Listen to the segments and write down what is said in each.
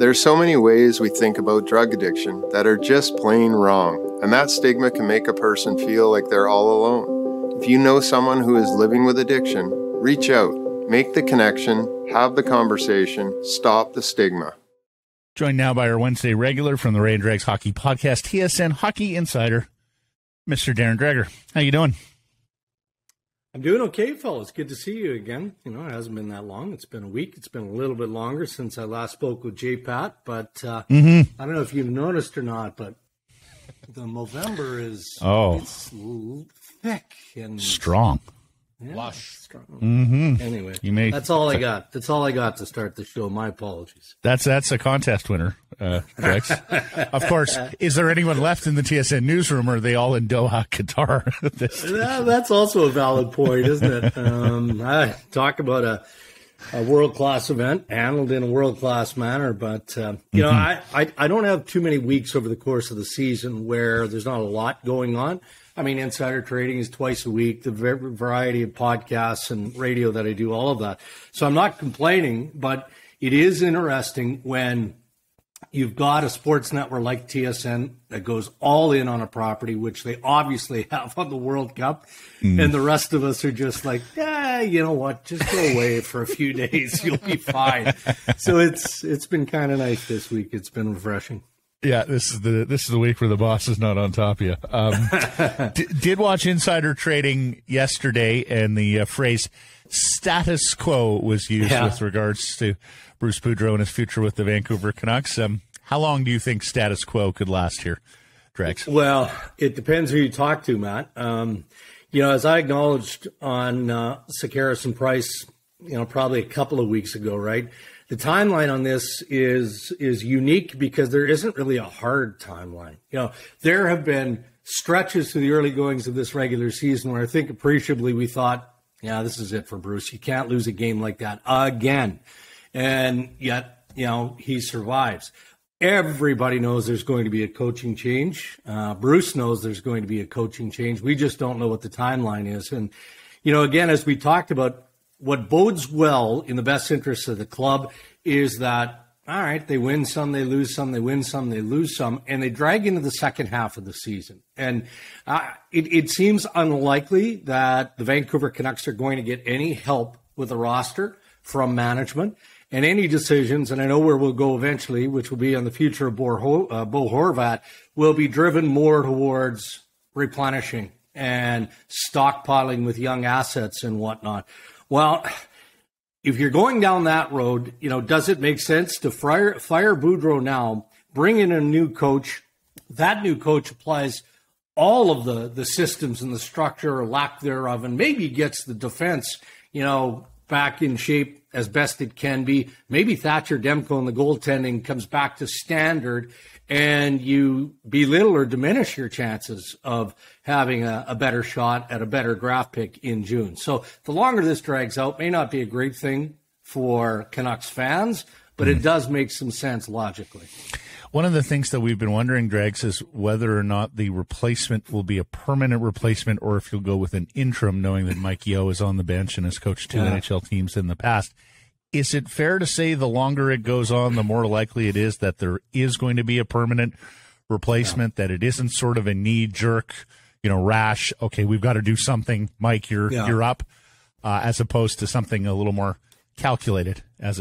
There's so many ways we think about drug addiction that are just plain wrong, and that stigma can make a person feel like they're all alone. If you know someone who is living with addiction, reach out, make the connection, have the conversation, stop the stigma. Joined now by our Wednesday regular from the Ray and Dregs Hockey Podcast, TSN Hockey Insider, Mr. Darren Dreger. How you doing? I'm doing okay, fellas. Good to see you again. You know, it hasn't been that long. It's been a week. It's been a little bit longer since I last spoke with J-Pat, but I don't know if you've noticed or not, but the Movember is it's thick and strong. Yeah, lush. Strong. Anyway, that's all I got. That's all I got to start the show. My apologies. That's a contest winner, Dregs. Of course, is there anyone left in the TSN newsroom, or are they all in Doha, Qatar? That's also a valid point, isn't it? I talk about a world-class event handled in a world-class manner, but you know, I don't have too many weeks over the course of the season where there's not a lot going on. I mean, insider trading is twice a week, the variety of podcasts and radio that I do, all of that. So I'm not complaining, but it is interesting when you've got a sports network like TSN that goes all in on a property, which they obviously have on the World Cup, and the rest of us are just like, you know what, just go away for a few days, you'll be fine. So it's been kind of nice this week. It's been refreshing. Yeah, this is the week where the boss is not on top of you. Did watch insider trading yesterday, and the phrase status quo was used with regards to Bruce Boudreau and his future with the Vancouver Canucks. How long do you think status quo could last here, Dregs? Well, it depends who you talk to, Matt. You know, as I acknowledged on Sekeres and Price, you know, probably a couple of weeks ago, right? The timeline on this is unique because there isn't really a hard timeline. You know, there have been stretches through the early goings of this regular season where I think appreciably we thought, yeah, this is it for Bruce. You can't lose a game like that again. And yet, you know, he survives. Everybody knows there's going to be a coaching change. Bruce knows there's going to be a coaching change. We just don't know what the timeline is. And, you know, again, as we talked about, what bodes well in the best interests of the club is that, all right, they win some, they lose some, they win some, they lose some, and they drag into the second half of the season. And it seems unlikely that the Vancouver Canucks are going to get any help with the roster from management, and any decisions, and I know where we'll go eventually, which will be on the future of Bo Horvat, will be driven more towards replenishing and stockpiling with young assets and whatnot. Well, if you're going down that road, you know, does it make sense to fire Boudreau now, bring in a new coach? That new coach applies all of the systems and the structure or lack thereof, and maybe gets the defense, you know, back in shape as best it can be. Maybe Thatcher Demko and the goaltending comes back to standard, and you belittle or diminish your chances of having a better shot at a better draft pick in June. So the longer this drags out, may not be a great thing for Canucks fans, but it does make some sense logically. One of the things that we've been wondering, Dregs, is whether or not the replacement will be a permanent replacement or if you'll go with an interim, knowing that Mike Yeo is on the bench and has coached two NHL teams in the past. Is it fair to say the longer it goes on, the more likely it is that there is going to be a permanent replacement, that it isn't sort of a knee-jerk, you know, rash, okay, we've got to do something, Mike, you're up, as opposed to something a little more calculated as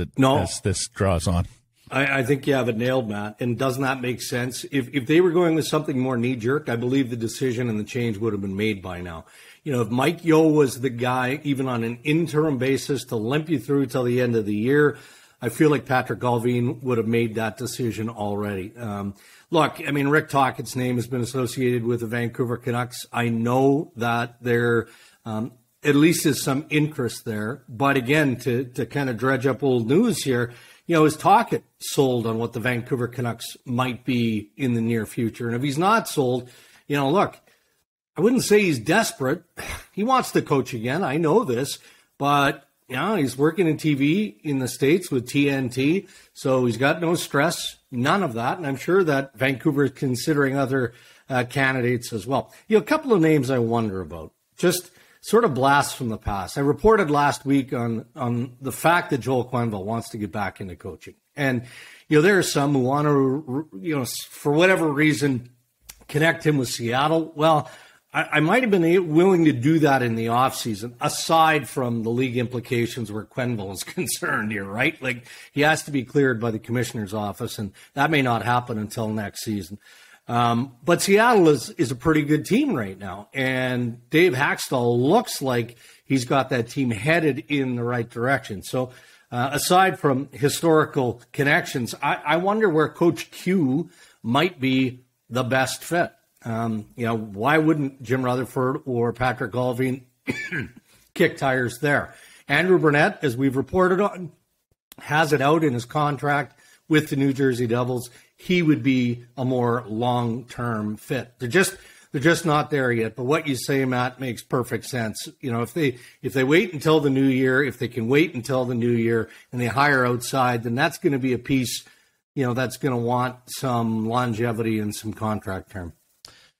this draws on? I think you have it nailed, Matt. And doesn't that make sense? If they were going with something more knee-jerk, I believe the decision and the change would have been made by now. You know, if Mike Yeo was the guy, even on an interim basis, to limp you through till the end of the year, I feel like Patrick Galvin would have made that decision already. Look, I mean, Rick Tocchet's name has been associated with the Vancouver Canucks. I know that there at least is some interest there. But again, to kind of dredge up old news here, you know, is Tocchet sold on what the Vancouver Canucks might be in the near future? And if he's not sold, you know, look, I wouldn't say he's desperate. He wants to coach again. I know this, but you know, he's working in TV in the States with TNT, so he's got no stress, none of that. And I'm sure that Vancouver is considering other candidates as well. You know, a couple of names I wonder about, just sort of blasts from the past. I reported last week on the fact that Joel Quenneville wants to get back into coaching. And, there are some who want to, for whatever reason, connect him with Seattle. Well, I might have been willing to do that in the offseason, aside from the league implications where Quenneville is concerned here, right? Like, he has to be cleared by the commissioner's office, and that may not happen until next season. But Seattle is a pretty good team right now, and Dave Haxtell looks like he's got that team headed in the right direction. So aside from historical connections, I wonder where Coach Q might be the best fit. Why wouldn't Jim Rutherford or Patrick Allvin kick tires there? Andrew Burnett, as we've reported on, has it out in his contract with the New Jersey Devils. He would be a more long-term fit. They're just not there yet. But what you say, Matt, makes perfect sense. If they wait until the new year, if they can wait until the new year and they hire outside, then that's going to be a piece, that's going to want some longevity and some contract term.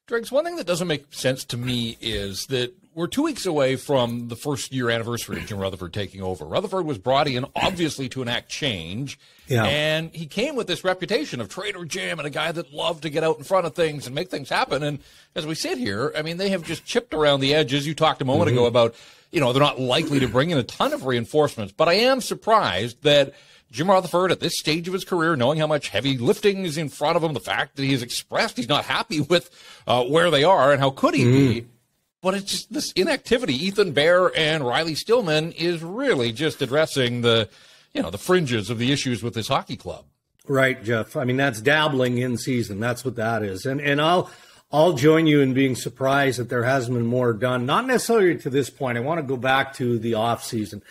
Dregs, one thing that doesn't make sense to me is that we're 2 weeks away from the first-year anniversary of Jim Rutherford taking over. Rutherford was brought in, obviously, to enact change, and he came with this reputation of Trader Jim and a guy that loved to get out in front of things and make things happen. And as we sit here, I mean, they have just chipped around the edges. You talked a moment ago about, they're not likely to bring in a ton of reinforcements, but I am surprised that Jim Rutherford, at this stage of his career, knowing how much heavy lifting is in front of him, the fact that he has expressed he's not happy with where they are, and how could he be? But it's just this inactivity. Ethan Bear and Riley Stillman is really just addressing the fringes of the issues with this hockey club. Right, Jeff. I mean, that's dabbling in season. That's what that is. And I'll join you in being surprised that there hasn't been more done. Not necessarily to this point. I want to go back to the off season.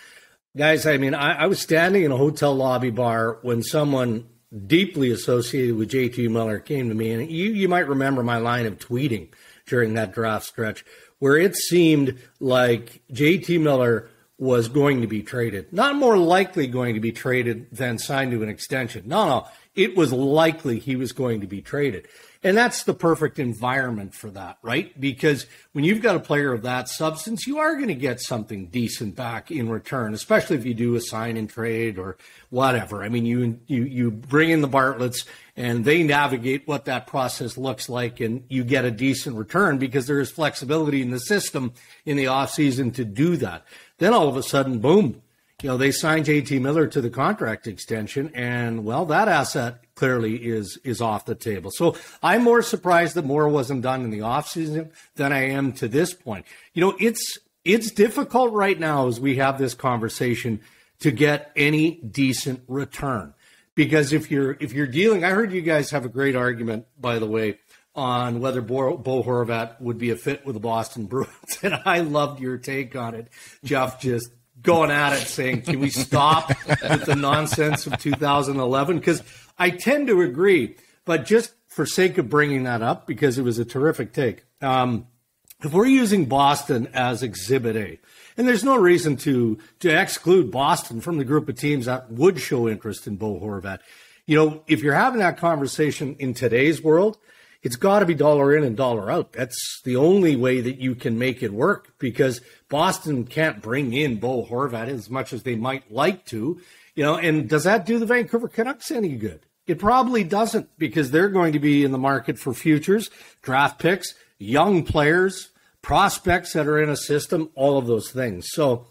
Guys, I mean, I was standing in a hotel lobby bar when someone deeply associated with JT Miller came to me, and you might remember my line of tweeting during that draft stretch, where it seemed like JT Miller was going to be traded. Not more likely going to be traded than signed to an extension. No, it was likely he was going to be traded. And that's the perfect environment for that, right? Because when you've got a player of that substance, you are going to get something decent back in return, especially if you do a sign and trade or whatever. I mean, you bring in the Bartletts and they navigate what that process looks like, and you get a decent return because there is flexibility in the system in the offseason to do that. Then all of a sudden, boom, they signed JT Miller to the contract extension, and, well, that asset clearly is off the table. So I'm more surprised that more wasn't done in the offseason than I am to this point. It's difficult right now as we have this conversation to get any decent return. Because if you're dealing, I heard you guys have a great argument, by the way, on whether Bo Horvat would be a fit with the Boston Bruins, and I loved your take on it, Jeff, just going at it saying, can we stop with the nonsense of 2011? Because I tend to agree, but just for sake of bringing that up, because it was a terrific take, if we're using Boston as Exhibit A, and there's no reason to exclude Boston from the group of teams that would show interest in Bo Horvat, if you're having that conversation in today's world, it's got to be dollar in and dollar out. That's the only way that you can make it work, because Boston can't bring in Bo Horvat as much as they might like to, and does that do the Vancouver Canucks any good? It probably doesn't, because they're going to be in the market for futures, draft picks, young players, prospects that are in a system, all of those things. So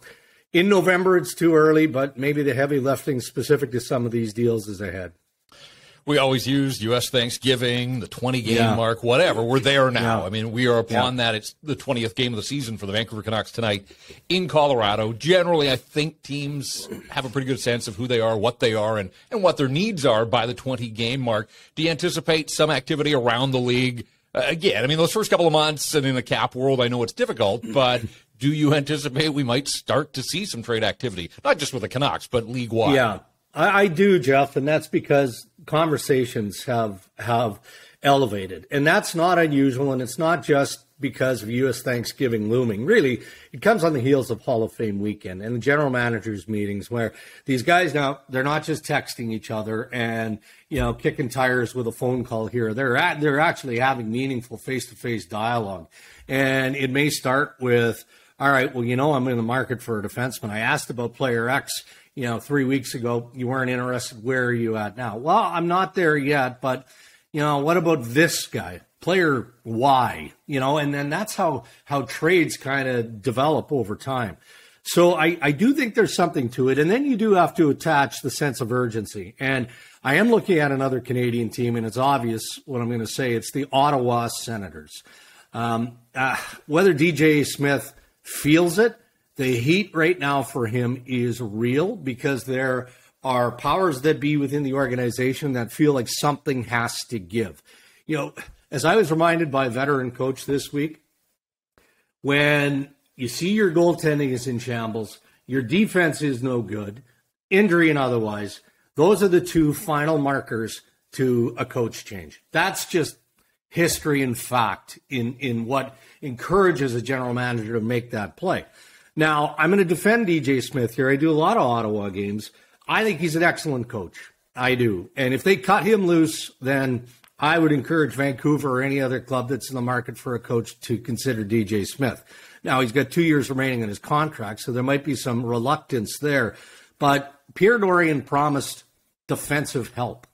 in November, it's too early, but maybe the heavy lifting specific to some of these deals is ahead. We always use U.S. Thanksgiving, the 20-game mark, whatever. We're there now. Yeah. I mean, we are upon that. It's the 20th game of the season for the Vancouver Canucks tonight in Colorado. Generally, I think teams have a pretty good sense of who they are, what they are, and what their needs are by the 20-game mark. Do you anticipate some activity around the league? Again, I mean, those first couple of months and in the cap world, I know it's difficult, but do you anticipate we might start to see some trade activity? Not just with the Canucks, but league-wide. Yeah, I do, Jeff, and that's because conversations have elevated. And that's not unusual, and it's not just because of U.S. Thanksgiving looming. Really, it comes on the heels of Hall of Fame weekend and the general managers meetings, where these guys now, they're not just texting each other and, kicking tires with a phone call here. They're actually having meaningful face-to-face dialogue. And it may start with, all right, well, I'm in the market for a defenseman. I asked about player X, 3 weeks ago, you weren't interested. Where are you at now? Well, I'm not there yet, but, what about this guy? Player Y, and then that's how trades kind of develop over time. So I do think there's something to it. And then you do have to attach the sense of urgency. And I am looking at another Canadian team, and it's obvious what I'm going to say. It's the Ottawa Senators. Whether DJ Smith feels it, the heat right now for him is real because there are powers that be within the organization that feel like something has to give. As I was reminded by a veteran coach this week, when you see your goaltending is in shambles, your defense is no good, injury and otherwise, those are the two final markers to a coach change. That's just history and fact in what encourages a general manager to make that play. Now, I'm going to defend DJ Smith here. I do a lot of Ottawa games. I think he's an excellent coach. I do. And if they cut him loose, then I would encourage Vancouver or any other club that's in the market for a coach to consider DJ Smith. Now, he's got 2 years remaining in his contract, so there might be some reluctance there. But Pierre Dorion promised defensive help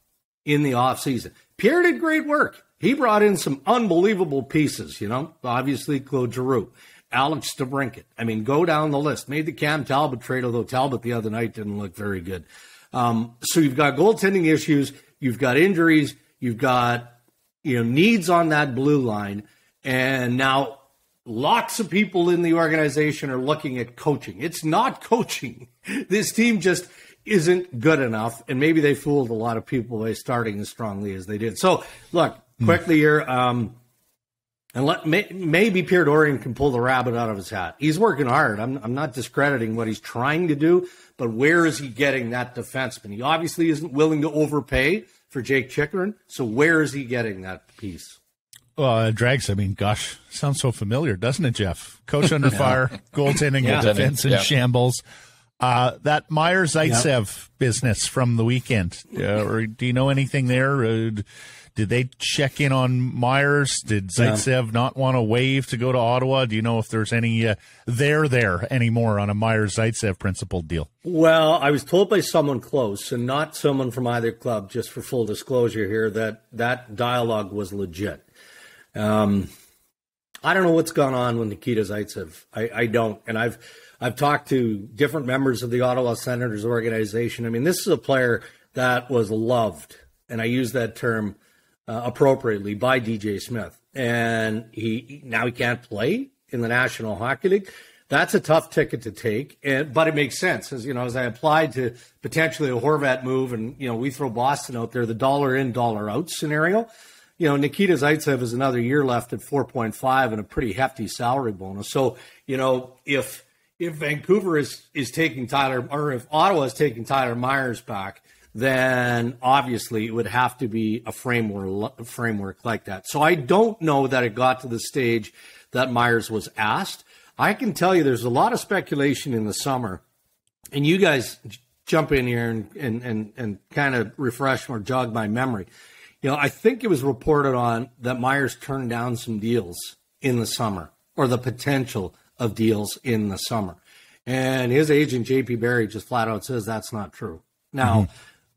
in the offseason. Pierre did great work. He brought in some unbelievable pieces, obviously Claude Giroux, Alex DeBrincat. I mean, go down the list. Made the Cam Talbot trade, although Talbot the other night didn't look very good. So you've got goaltending issues. You've got injuries. You've got, needs on that blue line. And now lots of people in the organization are looking at coaching. It's not coaching. This team just isn't good enough. And maybe they fooled a lot of people by starting as strongly as they did. So, look, quickly here, and maybe Pierre Dorion can pull the rabbit out of his hat. He's working hard. I'm not discrediting what he's trying to do, but where is he getting that defenseman? He obviously isn't willing to overpay for Jake Chychrun, so where is he getting that piece? Dregs, gosh, sounds so familiar, doesn't it, Jeff? Coach under fire, goaltending, defense in shambles. That Myers Zaitsev business from the weekend, or do you know anything there? Did they check in on Myers? Did Zaitsev not want to waive to go to Ottawa? Do you know if there's any there anymore on a Myers-Zaitsev principled deal? Well, I was told by someone close, and not someone from either club, just for full disclosure here, that dialogue was legit. I don't know what's gone on with Nikita Zaitsev. I don't. And I've talked to different members of the Ottawa Senators organization. This is a player that was loved, and I use that term appropriately, by DJ Smith. And he can't play in the National Hockey League. That's a tough ticket to take, but it makes sense. As I applied to potentially a Horvat move, and we throw Boston out there, the dollar in, dollar out scenario. Nikita Zaitsev has another year left at 4.5 and a pretty hefty salary bonus. So, if Vancouver is taking Tyler, or if Ottawa is taking Tyler Myers back, then obviously it would have to be a framework like that. So I don't know that it got to the stage that Myers was asked. I can tell you there's a lot of speculation in the summer, and you guys jump in here and kind of refresh or jog my memory. I think it was reported on that Myers turned down some deals in the summer, or the potential of deals in the summer. And his agent, J.P. Barry, just flat out says that's not true. Now,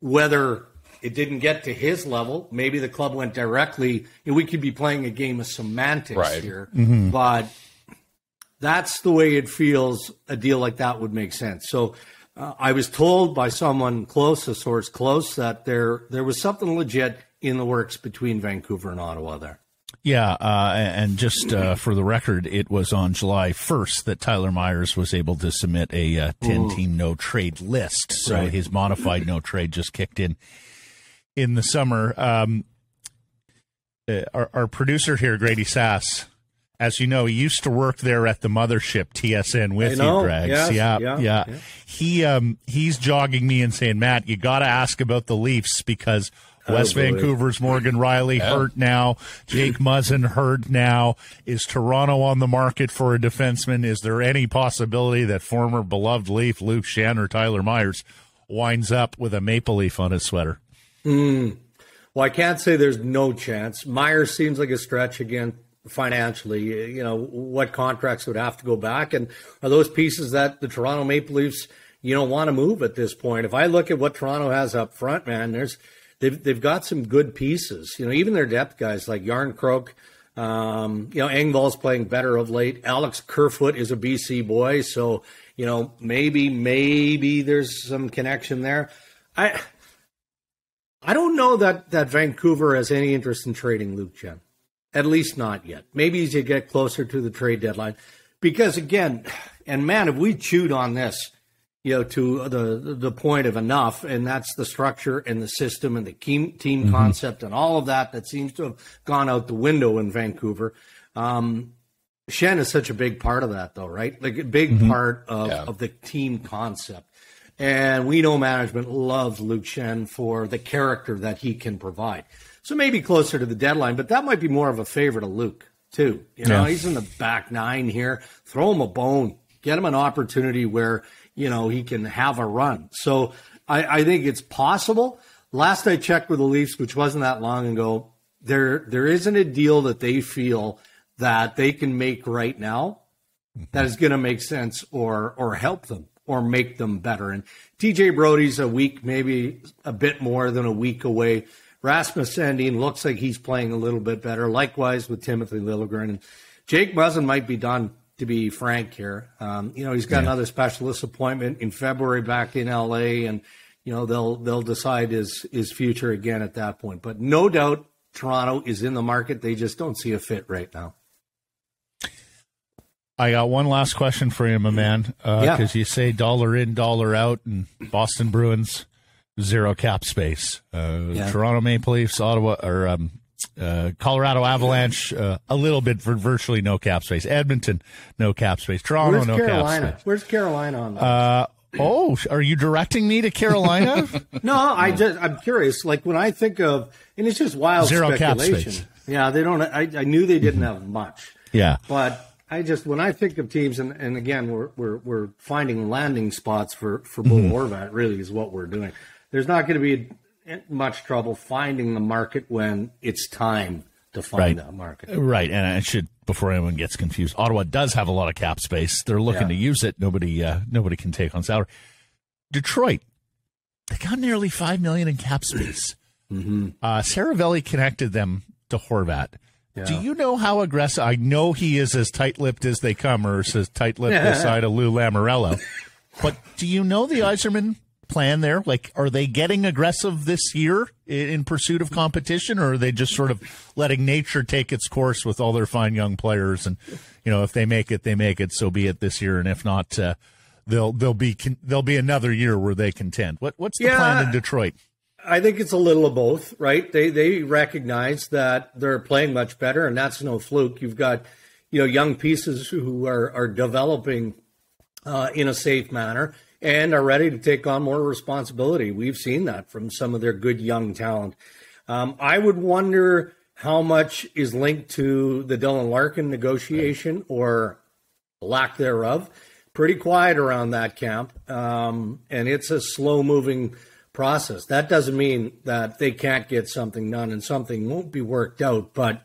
whether it didn't get to his level, maybe the club went directly. We could be playing a game of semantics here, but that's the way it feels. A deal like that would make sense. So I was told by someone close, a source close, that there was something legit in the works between Vancouver and Ottawa there. Yeah, and just for the record, it was on July 1st that Tyler Myers was able to submit a 10-team no-trade list. So his modified no-trade just kicked in the summer. Our producer here, Grady Sass, as you know, he used to work there at the mothership, TSN, with you, Dregs. Yes, yeah. He's jogging me and saying, Matt, you got to ask about the Leafs because West Vancouver's Morgan Riley hurt now. Jake Muzzin hurt now. Is Toronto on the market for a defenseman? Is there any possibility that former beloved Leaf Luke Schenn or Tyler Myers winds up with a maple leaf on his sweater? Well, I can't say there's no chance. Myers seems like a stretch again financially. What contracts would have to go back? And are those pieces that the Toronto Maple Leafs, you don't want to move at this point. If I look at what Toronto has up front, man, they've got some good pieces. Even their depth guys like Yarncroke, Engvall's playing better of late. Alex Kerfoot is a BC boy, so maybe there's some connection there. I don't know that Vancouver has any interest in trading Luke Schenn. At least not yet. Maybe as you get closer to the trade deadline. Because again, and man, have we chewed on this, to the point of enough, and that's the structure and the system and the team concept and all of that seems to have gone out the window in Vancouver. Schenn is such a big part of that, though, right? Like a big part of the team concept. And we know management loves Luke Schenn for the character that he can provide. So maybe closer to the deadline, but that might be more of a favor to Luke, too. He's in the back nine here. Throw him a bone. Get him an opportunity where, he can have a run. So I think it's possible. Last I checked with the Leafs, which wasn't that long ago, there isn't a deal that they feel that they can make right now that is going to make sense or help them or make them better. And TJ Brody's a week, maybe a bit more than a week away. Rasmus Sandin looks like he's playing a little bit better. Likewise with Timothy Liljegren. And Jake Muzzin might be done, to be frank here. He's got another specialist appointment in February back in LA, and they'll decide his future again at that point. But no doubt Toronto is in the market. They just don't see a fit right now. I got one last question for you, my man, because you say dollar in, dollar out, and Boston Bruins, zero cap space. Toronto Maple Leafs, Ottawa, or Colorado Avalanche, a little bit for virtually no cap space. Edmonton, no cap space. Toronto, no cap space. Where's Carolina on that? Are you directing me to Carolina? No, I'm curious. Like when I think of, and it's just wild zero speculation. Cap space. Yeah, they don't. I knew they didn't have much. Yeah, but when I think of teams, and again, we're finding landing spots for Bo Horvat. Really, is what we're doing. There's not going to be much trouble finding the market when it's time to find that market. Right, and I should, before anyone gets confused, Ottawa does have a lot of cap space. They're looking to use it. Nobody can take on salary. Detroit, they got nearly $5 million in cap space. Saravelli connected them to Horvat. Yeah. Do you know how aggressive? I know he is as tight-lipped as they come, or as tight-lipped this side of Lou Lamoriello. But do you know the Yzerman plan there? Like, are they getting aggressive this year in pursuit of competition, or are they just sort of letting nature take its course with all their fine young players? And if they make it, they make it. So be it this year, and if not, there'll be another year where they contend. What's the plan in Detroit? I think it's a little of both, right? They recognize that they're playing much better, and that's no fluke. You've got young pieces who are developing in a safe manner and are ready to take on more responsibility. We've seen that from some of their good young talent. I would wonder how much is linked to the Dylan Larkin negotiation or lack thereof. Pretty quiet around that camp, and it's a slow-moving process. That doesn't mean that they can't get something done and something won't be worked out, but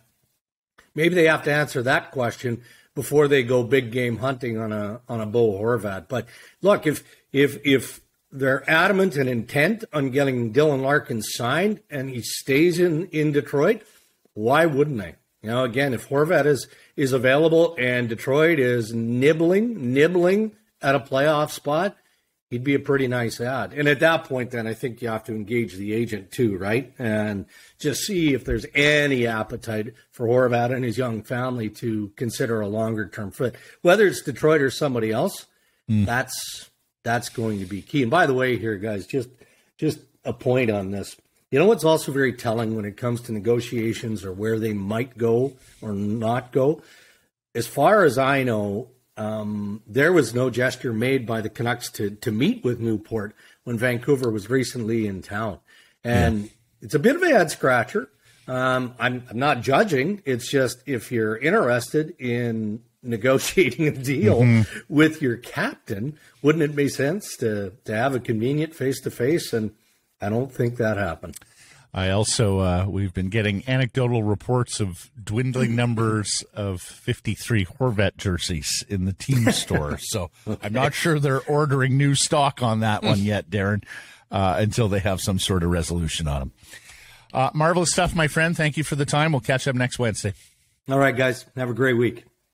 maybe they have to answer that question before they go big game hunting on a Bo Horvat. But look, if they're adamant and intent on getting Dylan Larkin signed and he stays in Detroit, why wouldn't they? Again, if Horvat is available and Detroit is nibbling at a playoff spot, he'd be a pretty nice ad. And at that point, then I think you have to engage the agent too, right? And just see if there's any appetite for Horvat and his young family to consider a longer term fit. Whether it's Detroit or somebody else, that's going to be key. And by the way, here, guys, just a point on this. What's also very telling when it comes to negotiations or where they might go or not go? As far as I know, there was no gesture made by the Canucks to meet with Newport when Vancouver was recently in town. And it's a bit of a head scratcher. I'm not judging. It's just if you're interested in negotiating a deal with your captain, wouldn't it make sense to have a convenient face-to-face? And I don't think that happened. I also, we've been getting anecdotal reports of dwindling numbers of 53 Horvat jerseys in the team store. So I'm not sure they're ordering new stock on that one yet, Darren, until they have some sort of resolution on them. Marvelous stuff, my friend. Thank you for the time. We'll catch up next Wednesday. All right, guys. Have a great week.